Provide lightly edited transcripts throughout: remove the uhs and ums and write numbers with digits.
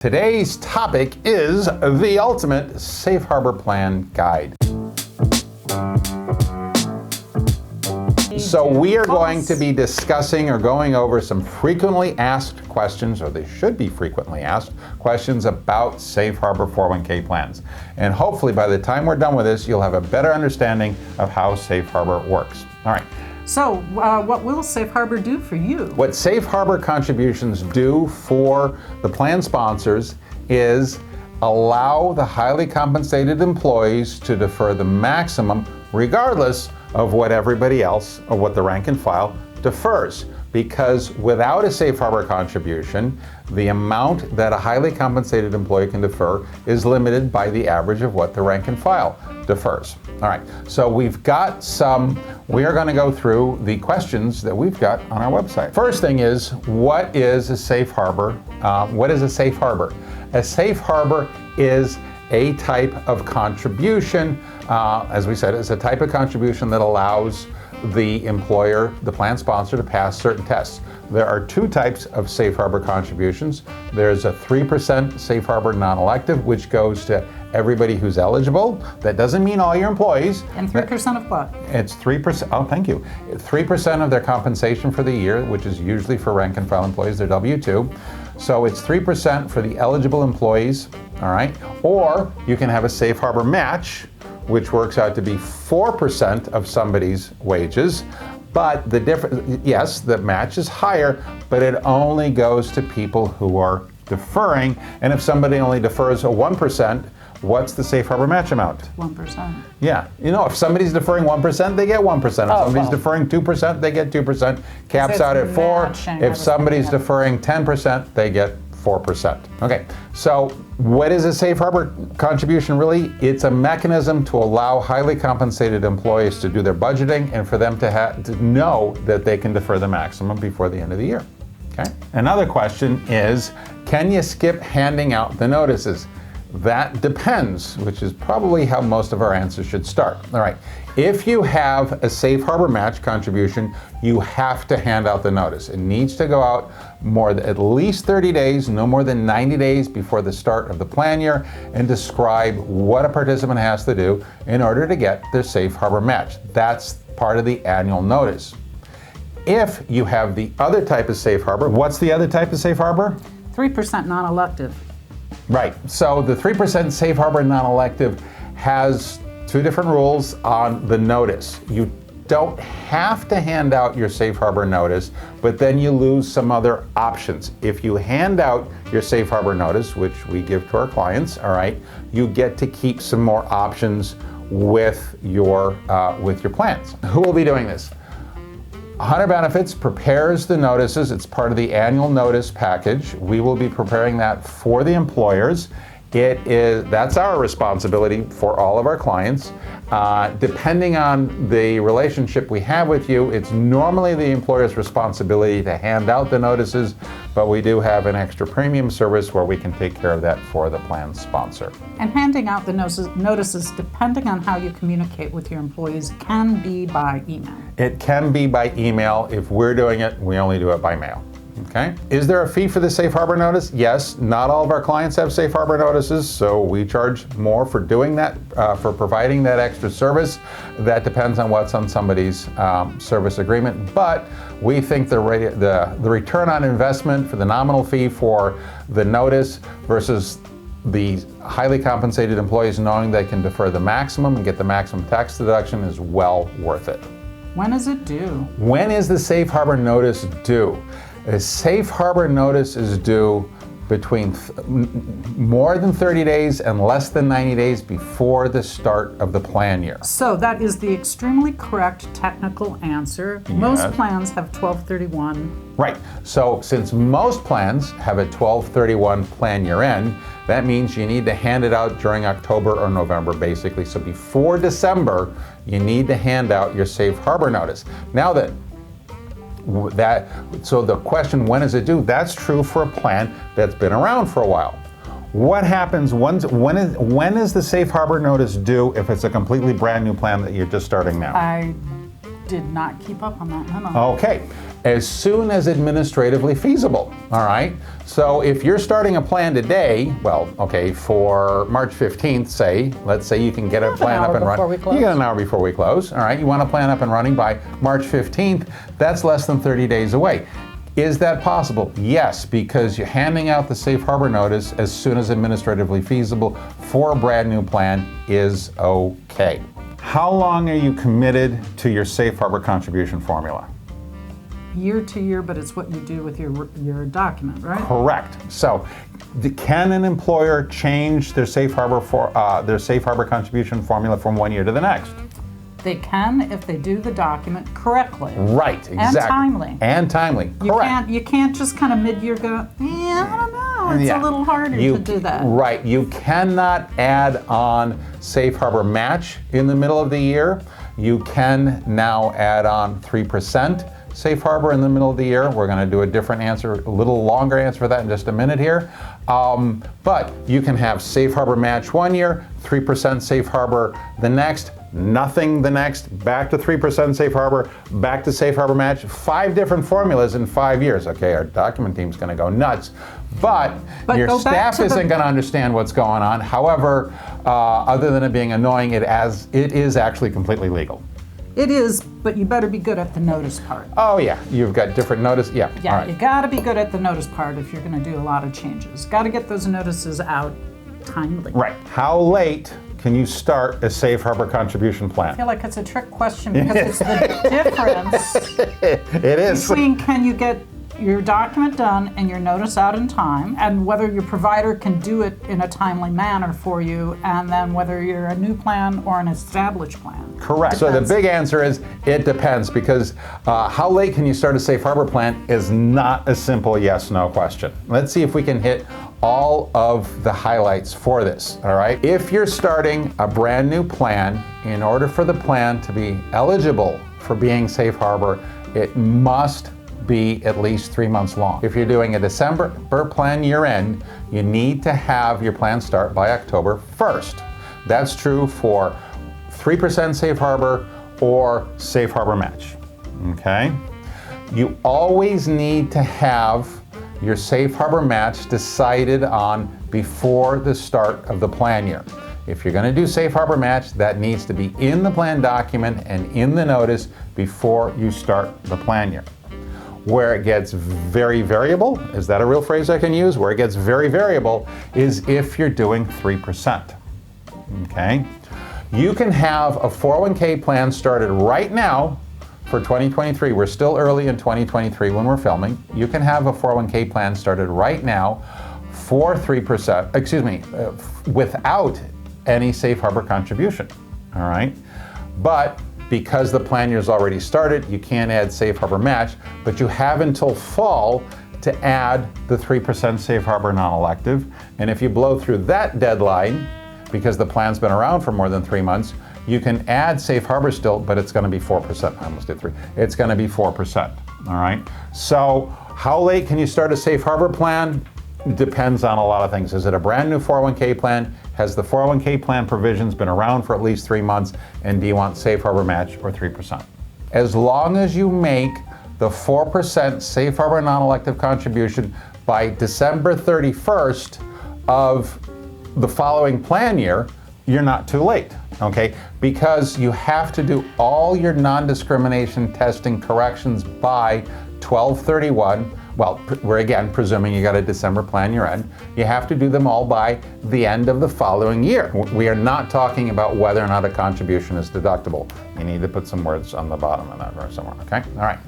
Today's topic is the ultimate safe harbor plan guide. So we are going to be discussing or going over some frequently asked questions, or they should be frequently asked questions about safe harbor 401k plans. And hopefully by the time we're done with this, you'll have a better understanding of how safe harbor works. All right. So what will Safe Harbor do for you? What safe harbor contributions do for the plan sponsors is allow the highly compensated employees to defer the maximum regardless of what everybody else or what the rank and file defers. Because without a safe harbor contribution, the amount that a highly compensated employee can defer is limited by the average of what the rank and file defers. All right, so we are going to go through the questions that we've got on our website. First thing is, what is a safe harbor? What is a safe harbor? A safe harbor is a type of contribution, as we said, it's a type of contribution that allows the employer, the plan sponsor, to pass certain tests. There are two types of safe harbor contributions. There's a 3% safe harbor non-elective, which goes to everybody who's eligible. That doesn't mean all your employees. And 3% of what? It's 3%, oh, thank you. 3% of their compensation for the year, which is usually for rank and file employees, their W-2. So it's 3% for the eligible employees, all right? Or you can have a safe harbor match, which works out to be 4% of somebody's wages. But the difference, yes, the match is higher, but it only goes to people who are deferring. And if somebody only defers a 1%, what's the safe harbor match amount? 1%. Yeah, you know, if somebody's deferring 1%, they get 1%. If somebody's deferring 2%, they get 2%. Caps out at 4. If somebody's deferring 10%, they get 4%. Okay, so what is a safe harbor contribution really? It's a mechanism to allow highly compensated employees to do their budgeting and for them to know that they can defer the maximum before the end of the year. Okay. Another question is, can you skip handing out the notices? That depends, which is probably how most of our answers should start. All right, if you have a safe harbor match contribution, you have to hand out the notice. It needs to go out at least 30 days, no more than 90 days before the start of the plan year, and describe what a participant has to do in order to get their safe harbor match. That's part of the annual notice. If you have the other type of safe harbor, what's the other type of safe harbor? 3% non-elective. Right, so the 3% safe harbor non-elective has two different rules on the notice. You don't have to hand out your safe harbor notice, but then you lose some other options. If you hand out your safe harbor notice, which we give to our clients, all right, you get to keep some more options with your plans. Who will be doing this? Hunter Benefits prepares the notices. It's part of the annual notice package. We will be preparing that for the employers. That's our responsibility for all of our clients. Depending on the relationship we have with you, it's normally the employer's responsibility to hand out the notices, but we do have an extra premium service where we can take care of that for the plan sponsor. And handing out the notices, depending on how you communicate with your employees, can be by email. It can be by email. If we're doing it, we only do it by mail. Okay. Is there a fee for the safe harbor notice? Yes. Not all of our clients have safe harbor notices, so we charge more for doing that, for providing that extra service. That depends on what's on somebody's service agreement. But we think the return on investment for the nominal fee for the notice versus the highly compensated employees knowing they can defer the maximum and get the maximum tax deduction is well worth it. When is it due? When is the safe harbor notice due? A safe harbor notice is due between more than 30 days and less than 90 days before the start of the plan year. So that is the extremely correct technical answer. Yes. Most plans have 12/31. Right. So since most plans have a 12/31 plan year end, that means you need to hand it out during October or November, basically. So before December, you need to hand out your safe harbor notice. Now so the question, when is it due? That's true for a plan that's been around for a while. What happens when is the safe harbor notice due if it's a completely brand new plan that you're just starting now? I did not keep up on that memo. Okay, as soon as administratively feasible, all right? So if you're starting a plan today, well, okay, for March 15th, say, let's say you can get a plan up and running. You get an hour before we close, all right? You want a plan up and running by March 15th, that's less than 30 days away. Is that possible? Yes, because you're handing out the safe harbor notice as soon as administratively feasible for a brand new plan is okay. How long are you committed to your safe harbor contribution formula? Year to year, but it's what you do with your document, right? Correct. So, can an employer change their safe harbor contribution formula from one year to the next? They can if they do the document correctly. Right, exactly. And timely. Correct. You can't just kind of mid-year go, I don't know, it's a little harder to do that. Right, you cannot add on safe harbor match in the middle of the year. You can now add on 3% safe harbor in the middle of the year. We're going to do a different answer, a little longer answer for that in just a minute here. But you can have safe harbor match 1 year, 3% safe harbor the next, nothing the next, back to 3% safe harbor, back to safe harbor match, 5 different formulas in 5 years. Okay, our document team's going to go nuts, but your staff isn't going to understand what's going on. However, other than it being annoying, it is actually completely legal. It is, but you better be good at the notice part. Oh yeah, you've got different notice, yeah. Yeah, all right. You gotta be good at the notice part if you're gonna do a lot of changes. Gotta get those notices out timely. Right. How late can you start a safe harbor contribution plan? I feel like it's a trick question because it's the difference it is. between can you get your document done and your notice out in time, and whether your provider can do it in a timely manner for you, and then whether you're a new plan or an established plan. Correct. So the big answer is it depends, because how late can you start a safe harbor plan is not a simple yes/no question. Let's see if we can hit all of the highlights for this, all right? If you're starting a brand new plan, in order for the plan to be eligible for being safe harbor, it must be at least 3 months long. If you're doing a December plan year end, you need to have your plan start by October 1st. That's true for 3% safe harbor or safe harbor match, okay? You always need to have your safe harbor match decided on before the start of the plan year. If you're going to do safe harbor match, that needs to be in the plan document and in the notice before you start the plan year. Where it gets very variable, is that a real phrase I can use? Where it gets very variable is if you're doing 3%, okay? You can have a 401k plan started right now for 2023. We're still early in 2023 when we're filming. You can have a 401k plan started right now for 3%, without any safe harbor contribution, all right? But because the plan year's already started, you can't add safe harbor match, but you have until fall to add the 3% safe harbor non-elective. And if you blow through that deadline, because the plan's been around for more than 3 months, you can add safe harbor still, but it's going to be 4%. I almost did 3. It's going to be 4%, all right? So how late can you start a safe harbor plan? Depends on a lot of things. Is it a brand new 401k plan? Has the 401k plan provisions been around for at least 3 months? And do you want safe harbor match or 3%? As long as you make the 4% safe harbor non-elective contribution by December 31st of the following plan year, you're not too late, okay? Because you have to do all your non-discrimination testing corrections by 12/31. Well, we're again presuming you got a December plan year end. You have to do them all by the end of the following year. We are not talking about whether or not a contribution is deductible. You need to put some words on the bottom of that or somewhere, okay? All right.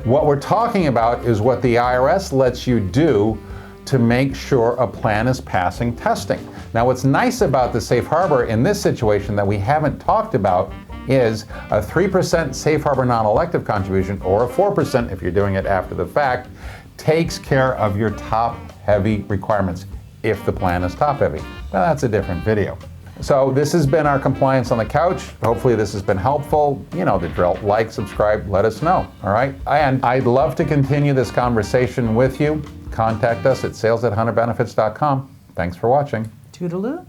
What we're talking about is what the IRS lets you do to make sure a plan is passing testing. Now, what's nice about the safe harbor in this situation that we haven't talked about is a 3% safe harbor non-elective contribution, or a 4% if you're doing it after the fact, takes care of your top-heavy requirements if the plan is top-heavy. Now, that's a different video. So this has been our Compliance on the Couch. Hopefully this has been helpful. You know the drill. Like, subscribe, let us know, all right? And I'd love to continue this conversation with you. Contact us at sales@hunterbenefits.com. Thanks for watching. Toodaloo.